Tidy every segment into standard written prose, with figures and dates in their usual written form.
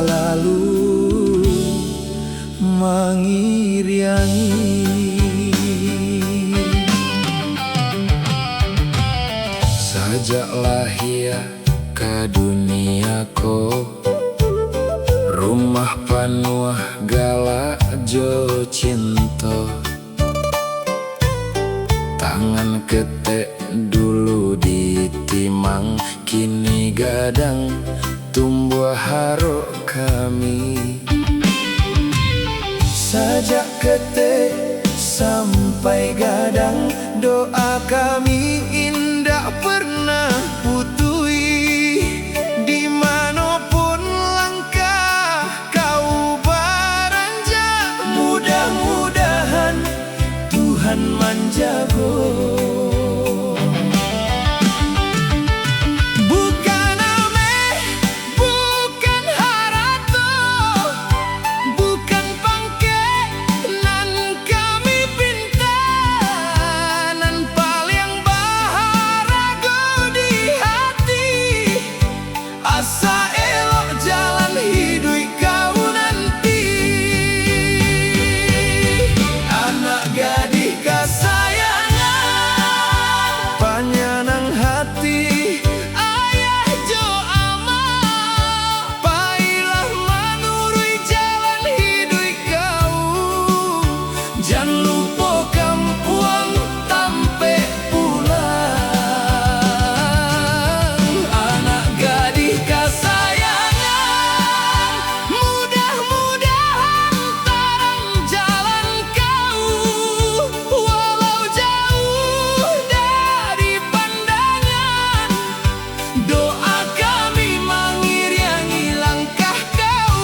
selalu mengiringi. Sajak lahir ke duniaku, rumah penuh galak jo cinta. Tangan ketek dulu ditimang, kini gadang tumbuh haruk kami. Sajak ketek sampai gadang, doa kami indah pernah putui. Dimanapun langkah kau beranjak, mudah-mudahan Tuhan menjaga. Bukan ameh, bukan harato, bukan pangke, nan kami pinta, nan paling baharago di hati. Asa elok jalan hidup kau nanti. Anak gadis kesayangan, panyanang hati, ayah jo amal. Pailah menurui jalan hidup kau, jangan lupa kampuang tampe pulang. Anak gadis kesayangan, mudah-mudahan terang jalan kau, walau jauh dari pandangan. Doa kami mengiringi langkah kau.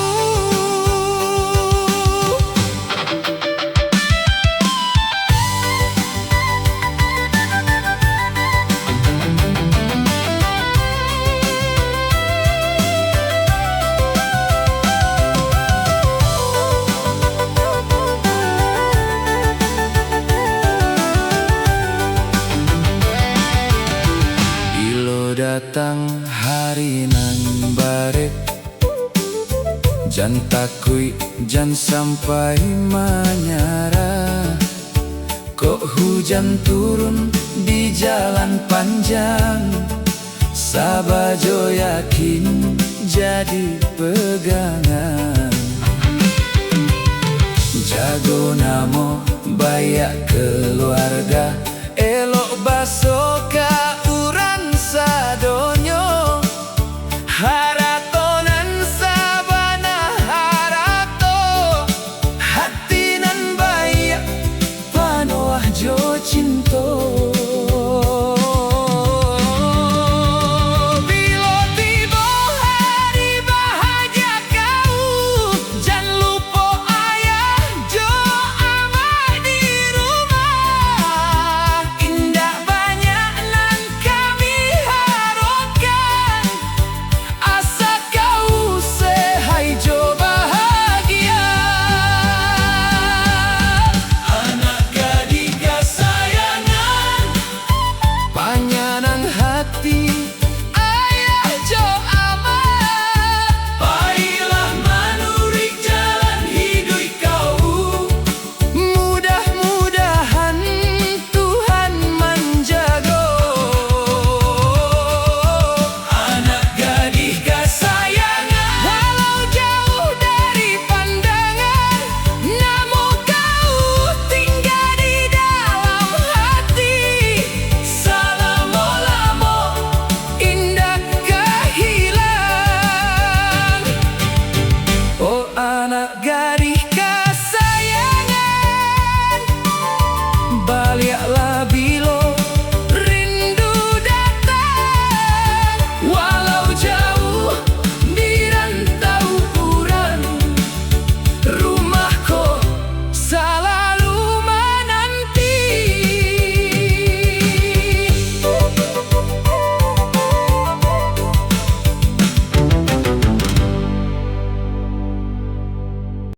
Bilo datang hari nan baret, jan takui jan sampai menyara. Kok hujan turun di jalan panjang, sabajo yakin jadi pegangan. Jago namo bayak keluarga, elok baso kauran sadonyo. Haratonan sabana harato, hati nan bayak panoah jo cinto. Bilo tiba hari bahagia kau, jangan lupa ayah jo amat di rumah. Indah banyak nan kami harapkan, asa kau sehai jo bahagia. Anak gadis kesayangan, panyanang hati, ayah jo amat. Pailah menurut jalan hidup kau, mudah-mudahan Tuhan menjaga. Anak gadis kesayangan, walau jauh dari pandangan, namun kau tinggal di dalam hati. Selama-lama indah kehilang. Oh anak gadis